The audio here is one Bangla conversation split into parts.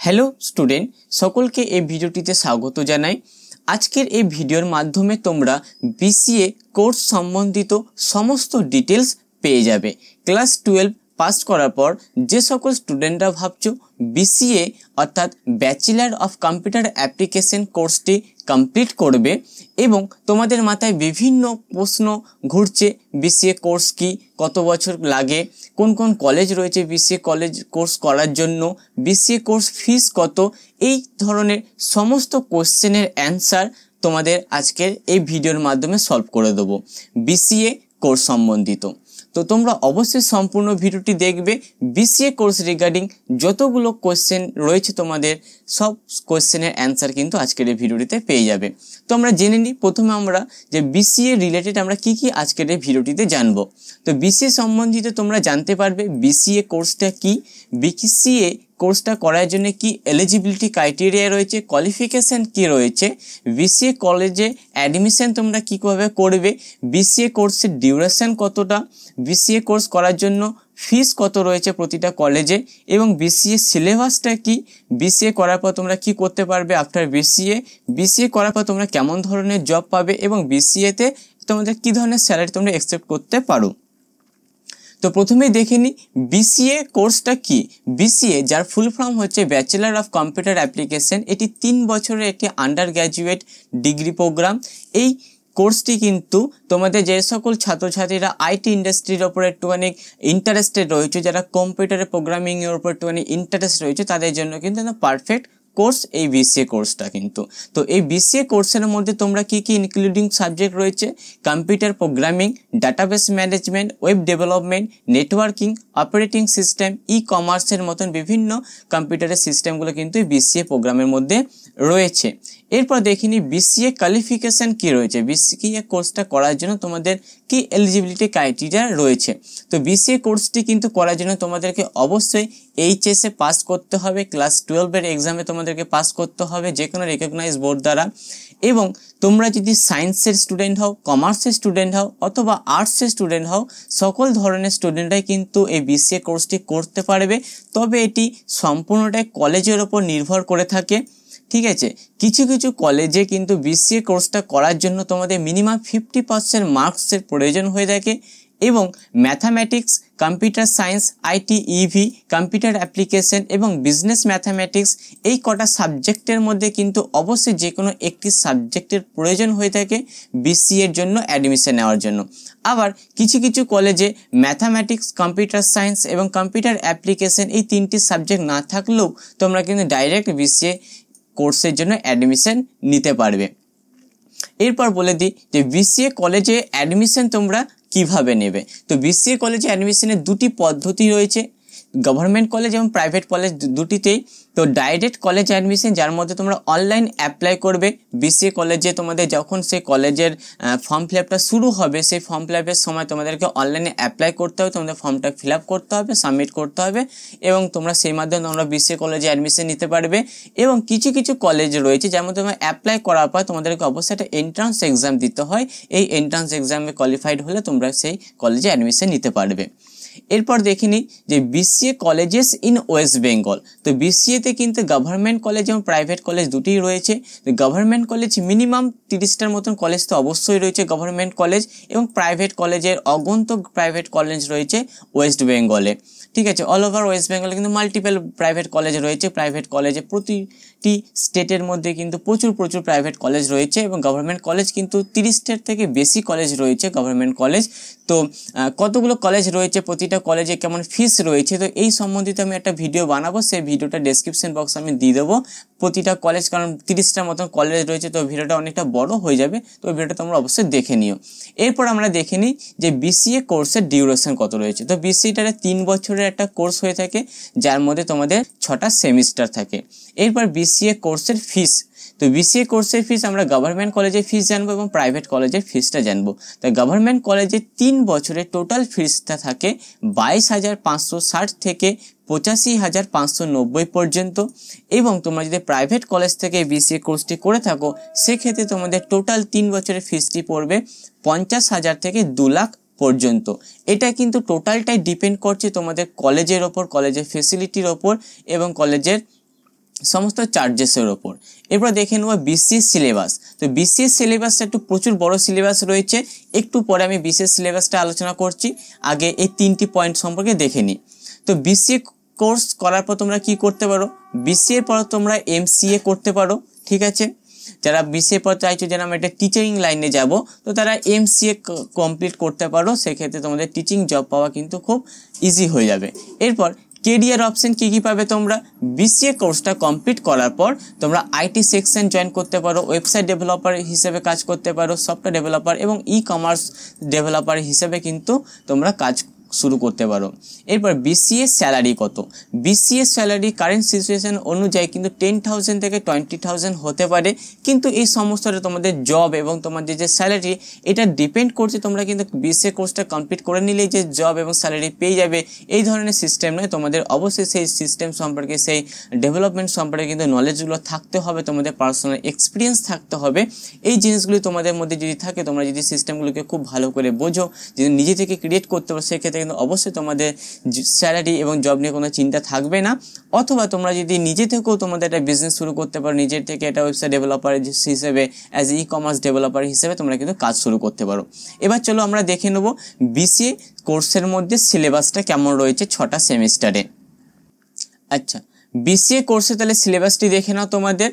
হ্যালো স্টুডেন্ট, সকলকে এই ভিডিওটিতে স্বাগত জানাই। আজকের এই ভিডিওর মাধ্যমে তোমরা বিসিএ কোর্স সম্বন্ধিত সমস্ত ডিটেলস পেয়ে যাবে। ক্লাস 12 পাস করার পর যে সকল স্টুডেন্টরা ভাবছো বিসিএ অর্থাৎ ব্যাচেলার অফ কম্পিউটার অ্যাপ্লিকেশন কোর্সটি কমপ্লিট করবে এবং তোমাদের মাথায় বিভিন্ন প্রশ্ন ঘুরছে, বিসিএ কোর্স কি, কত বছর লাগে, কোন কোন কলেজ রয়েছে বিসিএ কলেজ কোর্স করার জন্য, বিসিএ কোর্স ফিস কত, এই ধরনের সমস্ত কোশ্চেনের অ্যান্সার তোমাদের আজকের এই ভিডিওর মাধ্যমে সলভ করে দেবো বিসিএ কোর্স সম্বন্ধিত। তো তোমরা অবশ্যই সম্পূর্ণ ভিডিওটি দেখবে। বিসিএ কোর্স রিগার্ডিং যতগুলো কোশ্চেন রয়েছে তোমাদের সব কোশ্চেনের অ্যান্সার কিন্তু আজকের এই ভিডিওটিতে পেয়ে যাবে। তো আমরা জেনে নিই প্রথমে আমরা যে বিসিএ রিলেটেড আমরা কি আজকের এই ভিডিওটিতে জানবো। তো বিসিএ সম্বন্ধিত তোমরা জানতে পারবে বিসিএ কোর্সটা কি, বিসিএ কোর্সটা করার জন্য কি এলিজিবিলিটি ক্রাইটেরিয়া রয়েছে, কোয়ালিফিকেশন কি রয়েছে, বিসিএ কলেজে অ্যাডমিশন তোমরা কীভাবে করবে, বিসিএ কোর্সের ডিউরেশন কতটা, বিসিএ কোর্স করার জন্য ফিস কত রয়েছে প্রতিটা কলেজে, এবং বিসিএ সিলেবাসটা কি, বিসিএ করার পর তোমরা কি করতে পারবে আফটার বিসিএ করার পর তোমরা কেমন ধরনের জব পাবে এবং বিসিএতে তোমাদের কী ধরনের স্যালারি তোমরা এক্সপেক্ট করতে পারো। তো প্রথমেই দেখে নিই বিসিএ কোর্সটা কি। বিসিএ যার ফুল ফর্ম হচ্ছে ব্যাচেলার অফ কম্পিউটার অ্যাপ্লিকেশন, এটি 3 বছরের একটি আন্ডার গ্র্যাজুয়েট ডিগ্রি প্রোগ্রাম। এই কোর্সটি কিন্তু তোমাদের যে সকল ছাত্রছাত্রীরা আইটি ইন্ডাস্ট্রির ওপর একটুখানি ইন্টারেস্টেড রয়েছে, যারা কম্পিউটারের প্রোগ্রামিংয়ের ওপর একটুখানি ইন্টারেস্ট রয়েছে, তাদের জন্য কিন্তু পারফেক্ট কোর্স এই বিসিএ কোর্সটা কিন্তু। তো এই বিসিএ কোর্সের মধ্যে তোমরা কি ইনক্লুডিং সাবজেক্ট রয়েছে computer programming, database management, web development, networking, operating system, কমার্সের মতন বিভিন্ন কম্পিউটারের সিস্টেমগুলো কিন্তু এই বিসিএ প্রোগ্রামের মধ্যে রয়েছে। এরপর দেখিনি বিসিএ কোয়ালিফিকেশন কি রয়েছে, বিসিএ কোর্সটা করার জন্য তোমাদের কি এলিজিবিলিটি ক্রাইটেরিয়া রয়েছে। তো বিসিএ কোর্সটি কিন্তু করার জন্য তোমাদেরকে অবশ্যই এইচএসে পাস করতে হবে, ক্লাস 12-এর এক্সামে তোমাদেরকে পাস করতে হবে যে কোনো রেকগনাইজ বোর্ড দ্বারা। এবং তোমরা যদি সায়েন্সের স্টুডেন্ট হও, কমার্সের স্টুডেন্ট হও অথবা আর্টসের স্টুডেন্ট হও, সকল ধরনের স্টুডেন্টরাই কিন্তু এই বিসিএ কোর্সটি করতে পারবে। তবে এটি সম্পূর্ণটাই কলেজের ওপর নির্ভর করে থাকে, ঠিক আছে। কিছু কিছু কলেজে কিন্তু বিসিএ কোর্সটা করার জন্য তোমাদের মিনিমাম 50% মার্কসের প্রয়োজন হয়ে থাকে এবং mathematics, computer science, IT, EV, computer application এবং বিজনেস ম্যাথামেটিক্স, এই কটা সাবজেক্টের মধ্যে কিন্তু অবশ্যই যে কোনো একটি সাবজেক্টের প্রয়োজন হয়ে থাকে বিসিএর জন্য অ্যাডমিশন নেওয়ার জন্য। আবার কিছু কিছু কলেজে ম্যাথামেটিক্স, কম্পিউটার সায়েন্স এবং কম্পিউটার অ্যাপ্লিকেশন এই 3টি সাবজেক্ট না থাকলেও তোমরা কিন্তু ডাইরেক্ট বিসিএ কোর্সের জন্য অ্যাডমিশন নিতে পারবে। এরপর বলে দিই যে বিসিএ কলেজে অ্যাডমিশন তোমরা কিভাবে নেবে। তো বিসিএ কলেজে অ্যাডমিশনের 2টি পদ্ধতি রয়েছে, গভর্নমেন্ট কলেজ এবং প্রাইভেট কলেজ দুটিতেই। তো ডাইরেক্ট কলেজ অ্যাডমিশন, যার মধ্যে তোমরা অনলাইন অ্যাপ্লাই করবে বিসিএ কলেজে। তোমাদের যখন সেই কলেজের ফর্ম ফিল আপটা শুরু হবে, সেই ফর্ম ফিল আপের সময় তোমাদেরকে অনলাইনে অ্যাপ্লাই করতে হবে, তোমাদের ফর্মটা ফিল আপ করতে হবে, সাবমিট করতে হবে এবং তোমরা সেই মাধ্যমে তোমরা বিসিএ কলেজে অ্যাডমিশন নিতে পারবে। এবং কিছু কিছু কলেজ রয়েছে যেমন তোমরা অ্যাপ্লাই করার পর তোমাদেরকে অবশ্যই একটা এন্ট্রান্স এক্সাম দিতে হয়, এই এন্ট্রান্স এক্সামে কোয়ালিফাইড হলে তোমরা সেই কলেজে অ্যাডমিশন নিতে পারবে। এরপর দেখিনি যে BCA colleges in West Bengal. তো বিসিএতে কিন্তু গভর্নমেন্ট কলেজ এবং প্রাইভেট কলেজ দুটিই রয়েছে। গভর্নমেন্ট কলেজ মিনিমাম 30টার মতন কলেজ তো অবশ্যই রয়েছে গভর্নমেন্ট কলেজ, এবং প্রাইভেট কলেজের অগন্তুক প্রাইভেট কলেজ রয়েছে ওয়েস্ট বেঙ্গলে, ঠিক আছে। অল ওভার ওয়েস্ট বেঙ্গলে কিন্তু মাল্টিপল প্রাইভেট কলেজ রয়েছে। প্রাইভেট কলেজে প্রতিটি স্টেটের মধ্যে কিন্তু প্রচুর প্রাইভেট কলেজ রয়েছে এবং গভর্নমেন্ট কলেজ কিন্তু 30টার থেকে বেশি কলেজ রয়েছে গভর্নমেন্ট কলেজ। তো কতগুলো কলেজ রয়েছে, প্রতিটা কলেজে কেমন ফিস রয়েছে, তো এই সম্বন্ধিত আমি একটা ভিডিও বানাবো, সেই ভিডিওটা ডেসক্রিপশন বক্সে আমি দিয়ে দেবো। প্রতিটা কলেজ, কারণ 30টার মতন কলেজ রয়েছে, তো ভিডিওটা অনেকটা বড় হয়ে যাবে, তো ভিডিওটা তোমরা অবশ্যই দেখে নিও। এরপর আমরা দেখে নিই যে বিসিএ কোর্সের ডিউরেশন কত রয়েছে। তো বিসিএটা 3 বছরের একটা কোর্স হয়ে থাকে, যার মধ্যে তোমাদের 6টা সেমিস্টার থাকে। এরপর বিসিএ কোর্সের ফিস। তো বিসিএ কোর্সের ফিস আমরা গভর্নমেন্ট কলেজের ফিস জানবো এবং প্রাইভেট কলেজের ফিসটা জানবো। তাই গভর্নমেন্ট কলেজে 3 বছরের টোটাল ফিসটা থাকে 22,560 থেকে 85,590 পর্যন্ত। এবং তোমরা যদি প্রাইভেট কলেজ থেকে বিসিএ কোর্সটি করে থাকো, সেক্ষেত্রে তোমাদের টোটাল 3 বছরের ফিসটি পড়বে 50,000 থেকে 2 লাখ পর্যন্ত। এটা কিন্তু টোটালটাই ডিপেন্ড করছে তোমাদের কলেজের ওপর, কলেজের ফেসিলিটির ওপর এবং কলেজের সমস্ত চার্জেসের ওপর। এরপর দেখে নেব বিসিএস সিলেবাস। তো বিসিএস সিলেবাসটা একটু প্রচুর বড় সিলেবাস রয়েছে, একটু পরে আমি বিসিএস সিলেবাসটা আলোচনা করছি, আগে এই 3টি পয়েন্ট সম্পর্কে দেখে নিই। তো বিসিএ কোর্স করার পর তোমরা কি করতে পারো, বিসিএর পর তোমরা এমসিএ করতে পারো, ঠিক আছে। যারা বিসিএ পর চাইছো যেন আমরা একটা টিচিং লাইনে যাব, তো তারা এমসিএ কমপ্লিট করতে পারো, সেক্ষেত্রে তোমাদের টিচিং জব পাওয়া কিন্তু খুব ইজি হয়ে যাবে। এরপর কেরিয়ার অপশন কি পাবে তোমরা, বিসিএ কোর্সটা কমপ্লিট করার পর তোমরা আইটি সেকশন জয়েন করতে পারো, ওয়েবসাইট ডেভেলপার হিসেবে কাজ করতে পারো, সফটওয়্যার ডেভেলপার এবং ই কমার্স ডেভেলপার হিসেবে কিন্তু তোমরা কাজ শুরু করতে পারো। এরপর বিসিএ স্যালারি কত, বিসিএ স্যালারি কারেন্ট সিচুয়েশন অনুযায়ী কিন্তু 10,000 থেকে 20,000 হতে পারে, কিন্তু এই সমস্তটা তোমাদের জব এবং তোমাদের যে স্যালারি এটা ডিপেন্ড করছে। তোমরা কিন্তু বিসিএ কোর্সটা কমপ্লিট করে নিলেই যে জব এবং স্যালারি পেয়ে যাবে এই ধরনের সিস্টেম নয়, তোমাদের অবশ্যই সেই সিস্টেম সম্পর্কে, সেই ডেভেলপমেন্ট সম্পর্কে কিন্তু নলেজগুলো থাকতে হবে, তোমাদের পার্সোনাল এক্সপিরিয়েন্স থাকতে হবে। এই জিনিসগুলি তোমাদের মধ্যে যদি থাকে, তোমরা যদি সিস্টেমগুলোকে খুব ভালো করে বোঝো, যদি নিজে থেকে ক্রিয়েট করতে পারো, সেক্ষেত্রে কিন্তু অবশ্যই তোমাদের স্যালারি এবং জব নিয়ে কোনো চিন্তা থাকবে না। অথবা তোমরা যদি নিজে থেকেও তোমাদের একটা বিজনেস শুরু করতে পারো, নিজের থেকে একটা ওয়েবসাইট ডেভেলপার হিসেবে, অ্যাজ ই কমার্স ডেভেলপার হিসেবে তোমরা কিন্তু কাজ শুরু করতে পারো। এবার চলো আমরা দেখে নেব বিসিএ কোর্সের মধ্যে সিলেবাসটা কেমন রয়েছে 6টা সেমিস্টারে। আচ্ছা, বিসিএ কোর্সে তাহলে সিলেবাসটি দেখে নাও তোমাদের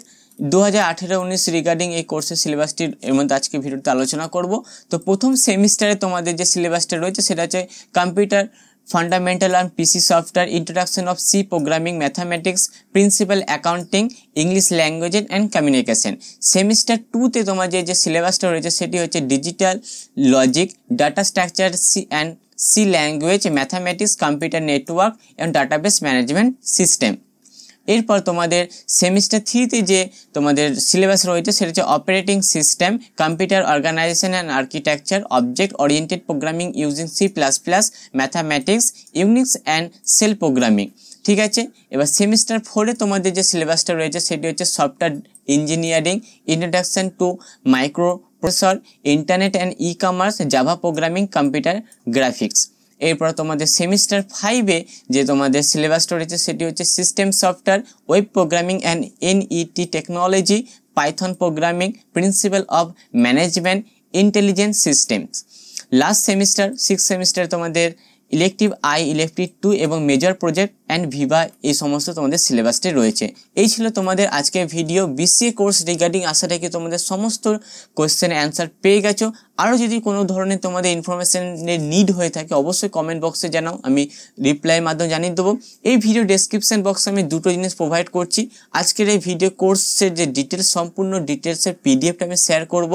2018-19 রিগার্ডিং এই কোর্সের সিলেবাসটির এর মধ্যে আজকে ভিডিওতে আলোচনা করব। তো প্রথম সেমিস্টারে তোমাদের যে সিলেবাসটা রয়েছে সেটা হচ্ছে computer fundamental and PC software, introduction of C programming, mathematics, principal accounting, English language and communication. Semester 2তে তোমার যে সিলেবাসটা রয়েছে সেটি হচ্ছে digital logic, data structure and C language, mathematics, computer network এবং ডাটাবেস ম্যানেজমেন্ট সিস্টেম। এরপর তোমাদের সেমিস্টার 3তে যে তোমাদের সিলেবাস রয়েছে সেটা হচ্ছে operating system, computer organisation and architecture, object oriented programming using C plus plus, mathematics, Unix and shell programming, ঠিক আছে। এবার সেমিস্টার 4-এ তোমাদের যে সিলেবাসটা রয়েছে সেটি হচ্ছে software engineering, introduction to micro processor, internet and e commerce, Java programming, computer graphics. এরপর তোমাদের সেমিস্টার 5-এ যে তোমাদের সিলেবাসটা রয়েছে সেটি হচ্ছে system software, web programming and NET technology, Python programming, principal of management, intelligent systems. Last semester 6 semester তোমাদের ইলেকটিভ আই, ইলেকটিভ 2 এবং মেজর প্রজেক্ট অ্যান্ড ভিভা, এই সমস্ত তোমাদের সিলেবাসটি রয়েছে। এই ছিল তোমাদের আজকের ভিডিও বিসিএ কোর্স রিগার্ডিং। আশা রাখি তোমাদের সমস্ত কোয়েশ্চেন অ্যান্সার পেয়ে গেছো। আরও যদি কোনো ধরনের তোমাদের ইনফরমেশনের নিড হয়ে থাকে অবশ্যই কমেন্ট বক্সে জানাও, আমি রিপ্লাইয়ের মাধ্যমে জানিয়ে দেবো। এই ভিডিও ডেসক্রিপশন বক্সে আমি দুটো জিনিস প্রোভাইড করছি। আজকের এই ভিডিও কোর্সের যে ডিটেলস, সম্পূর্ণ ডিটেলসের পিডিএফটা আমি শেয়ার করব,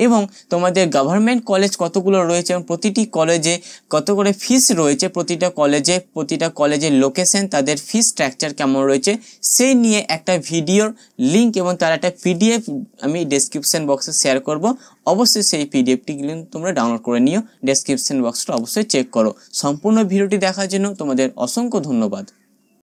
এবং তোমাদের গভর্নমেন্ট কলেজ কতগুলো রয়েছে এবং প্রতিটি কলেজে কত করে ফিস রয়েছে, প্রতিটা কলেজের লোকেশন, তাদের ফিস স্ট্রাকচার কেমন রয়েছে, সেই নিয়ে একটা ভিডিওর লিঙ্ক এবং তার একটা পিডিএফ আমি ডেসক্রিপশন বক্সে শেয়ার করব। অবশ্যই সেই পিডিএফটি তোমরা ডাউনলোড করে নিও, ডেসক্রিপশন বক্সটা অবশ্যই চেক করো। সম্পূর্ণ ভিডিওটি দেখার জন্য তোমাদের অসংখ্য ধন্যবাদ।